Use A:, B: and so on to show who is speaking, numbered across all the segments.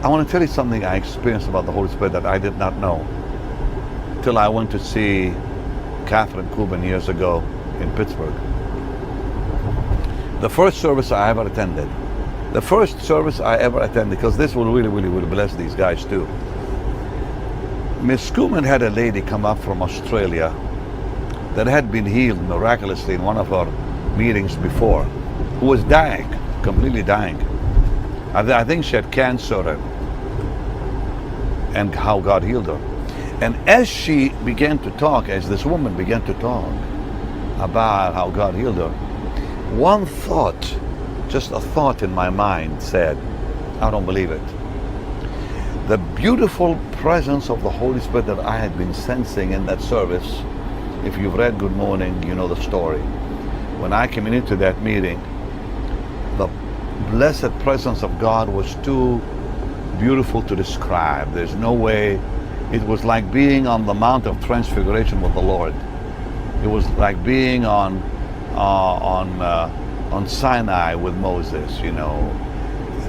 A: I want to tell you something I experienced about the Holy Spirit that I did not know till I went to see Catherine Kuhlman years ago in Pittsburgh. The first service I ever attended, because this will really bless these guys too. Miss Kuhlman had a lady come up from Australia that had been healed miraculously in one of our meetings before, who was dying, completely dying. I think she had cancer and how God healed her. And as she began to talk, as this woman began to talk about how God healed her, one thought, just a thought in my mind said, I don't believe it. The beautiful presence of the Holy Spirit that I had been sensing in that service, if you've read Good Morning, you know the story. When I came into that meeting, the blessed presence of God was too beautiful to describe. There's no way. It was like being on the Mount of Transfiguration with the Lord. It was like being on Sinai with Moses. You know,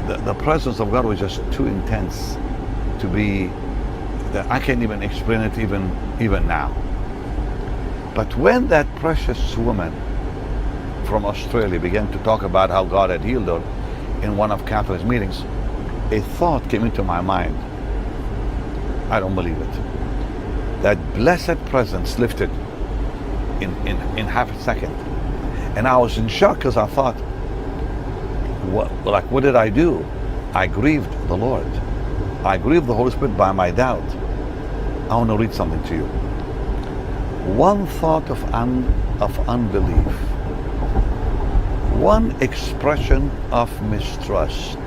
A: the presence of God was just too intense to be. I can't even explain it even now. But when that precious woman from Australia began to talk about how God had healed her in one of Catherine's meetings, a thought came into my mind. I don't believe it. That blessed presence lifted in half a second. And I was in shock because I thought, what did I do? I grieved the Lord. I grieved the Holy Spirit by my doubt. I want to read something to you. One thought of unbelief, one expression of mistrust,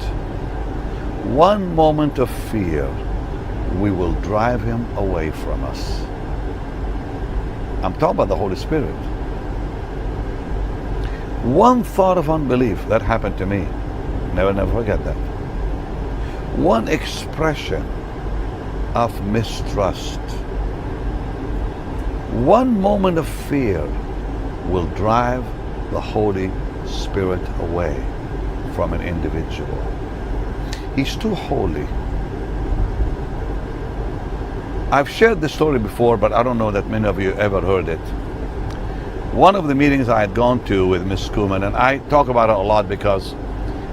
A: one moment of fear, we will drive him away from us. I'm talking about the Holy Spirit. One thought of unbelief, that happened to me. Never forget that. One expression of mistrust, one moment of fear will drive the Holy Spirit away from an individual. He's too holy. I've shared this story before, but I don't know that many of you ever heard it. One of the meetings I had gone to with Miss Kuhlman, and I talk about it a lot because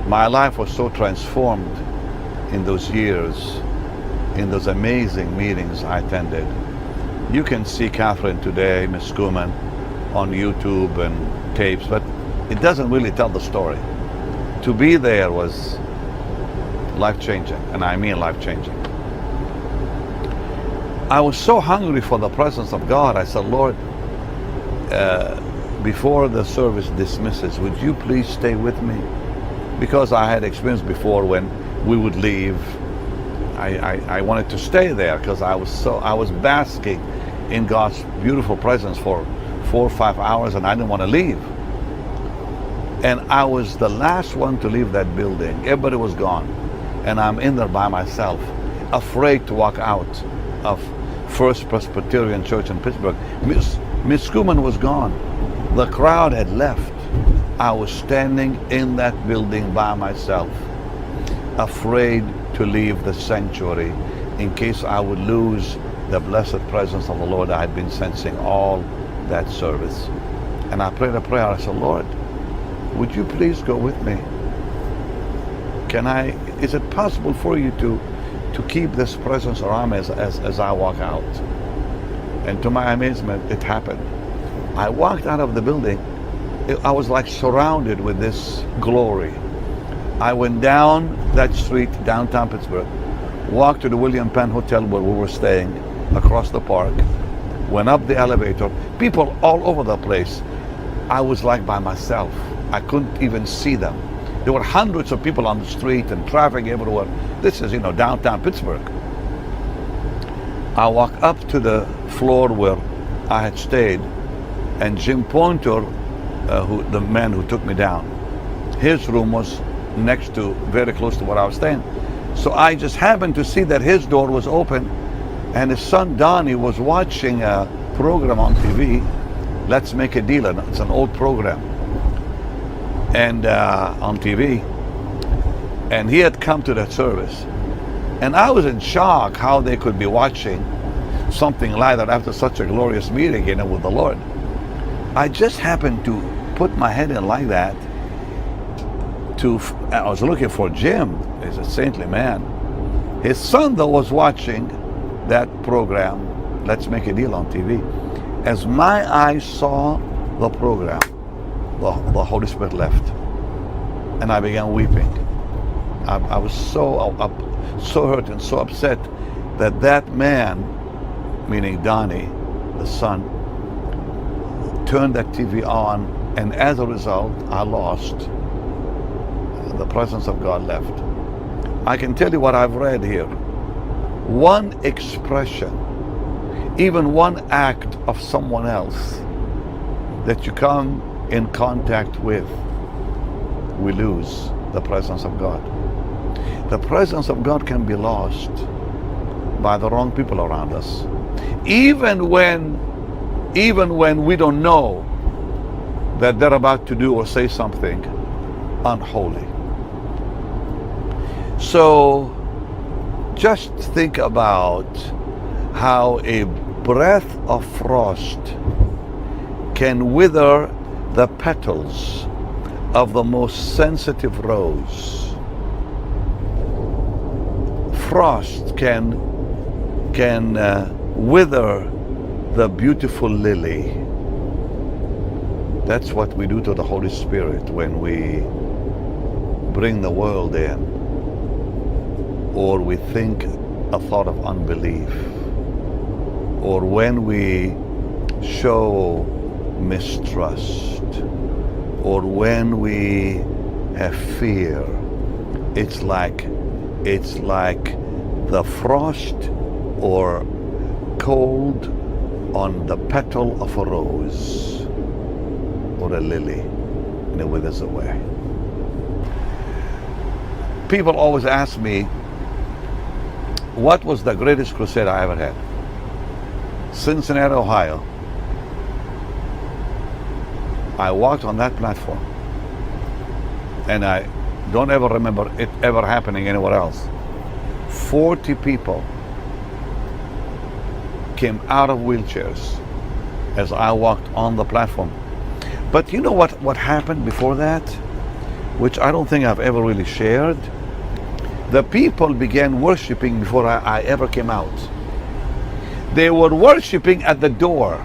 A: my life was so transformed in those years, in those amazing meetings I attended. You can see Catherine today, Miss Kuhlman, on YouTube and tapes, but it doesn't really tell the story. To be there was life-changing, and I mean life-changing. I was so hungry for the presence of God. I said, Lord, before the service dismisses, would you please stay with me? Because I had experience before when we would leave. I wanted to stay there because I was basking in God's beautiful presence for 4 or 5 hours, and I didn't want to leave. And I was the last one to leave that building. Everybody was gone, and I'm in there by myself, afraid to walk out of First Presbyterian Church in Pittsburgh. Miss Kuhlman was gone. The crowd had left. I was standing in that building by myself, afraid to leave the sanctuary in case I would lose the blessed presence of the Lord I had been sensing all that service. And I prayed a prayer. I said, Lord, would you please go with me? Is it possible for you to keep this presence around me as I walk out? And to my amazement, it happened. I walked out of the building. I was like surrounded with this glory. I went down that street, downtown Pittsburgh, walked to the William Penn Hotel where we were staying, across the park, went up the elevator, people all over the place. I was like by myself. I couldn't even see them. There were hundreds of people on the street and traffic everywhere. This is, downtown Pittsburgh. I walked up to the floor where I had stayed, and Jim Pointer, the man who took me down, his room was very close to where I was staying. So I just happened to see that his door was open, and his son Donnie was watching a program on TV, Let's Make a Deal. It's an old program, and on TV, and he had come to that service. And I was in shock how they could be watching something like that after such a glorious meeting, with the Lord. I just happened to put my head in like that. I was looking for Jim. He's a saintly man. His son, though, was watching that program, Let's Make a Deal on TV. As my eyes saw the program, the Holy Spirit left, and I began weeping. I was so hurt and so upset that man, meaning Donnie, the son, turned that TV on, and as a result, I lost. The presence of God left. I can tell you what I've read here. One expression, even one act of someone else that you come in contact with, we lose the presence of God. The presence of God can be lost by the wrong people around us. Even when we don't know that they're about to do or say something unholy. So just think about how a breath of frost can wither the petals of the most sensitive rose. Frost can wither the beautiful lily. That's what we do to the Holy Spirit when we bring the world in, or we think a thought of unbelief, or when we show mistrust, or when we have fear. It's like the frost or cold on the petal of a rose or a lily, and it withers away. People always ask me, what was the greatest crusade I ever had? Cincinnati, Ohio. I walked on that platform, and I don't ever remember it ever happening anywhere else. 40 people came out of wheelchairs as I walked on the platform. But you know what happened before that, which I don't think I've ever really shared? The people began worshiping before I ever came out. They were worshiping at the door.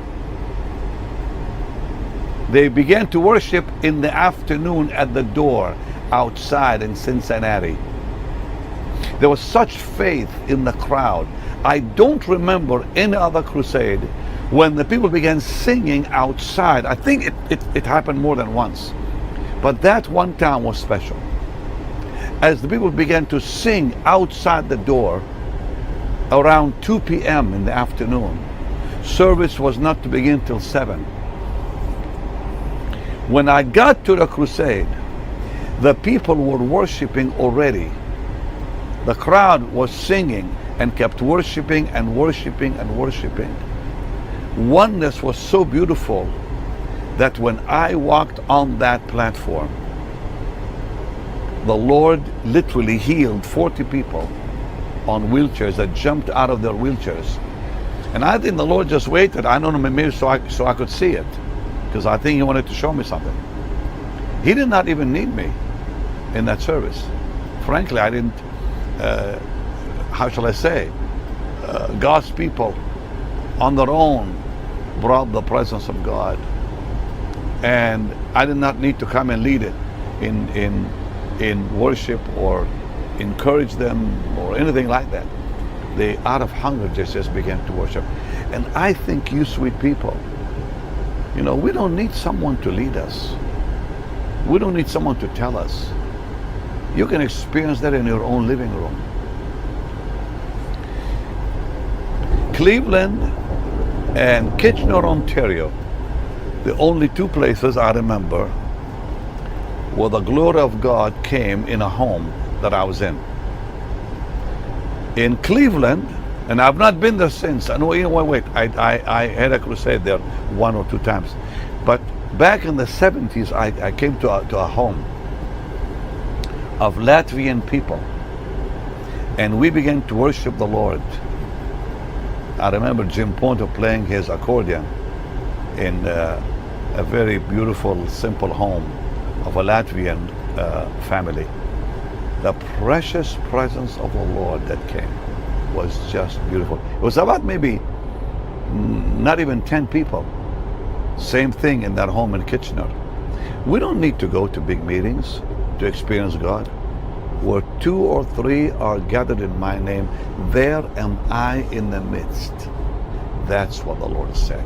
A: They began to worship in the afternoon at the door outside in Cincinnati. There was such faith in the crowd. I don't remember any other crusade when the people began singing outside. I think it happened more than once. But that one time was special. As the people began to sing outside the door around 2 p.m. in the afternoon, service was not to begin till 7. When I got to the crusade, the people were worshiping already. The crowd was singing and kept worshiping and worshiping and worshiping. Oneness was so beautiful that when I walked on that platform, the Lord literally healed 40 people on wheelchairs that jumped out of their wheelchairs. And I think the Lord just waited, I don't know, maybe so I could see it, because I think He wanted to show me something. He did not even need me in that service. Frankly, I didn't, how shall I say, God's people on their own brought the presence of God. And I did not need to come and lead it in worship or encourage them or anything like that. They, out of hunger, just began to worship. And I think you sweet people, we don't need someone to lead us. We don't need someone to tell us. You can experience that in your own living room. Cleveland and Kitchener, Ontario, the only two places I remember where the glory of God came in a home that I was in. In Cleveland, and I've not been there since. I know, I had a crusade there 1 or 2 times. But back in the 70s, I came to a home of Latvian people. and we began to worship the Lord. I remember Jim Ponto playing his accordion in a very beautiful, simple home of a Latvian family. The precious presence of the Lord that came was just beautiful. It was about maybe not even 10 people. Same thing in that home in Kitchener. We don't need to go to big meetings to experience God. Where 2 or 3 are gathered in my name, there am I in the midst. That's what the Lord said.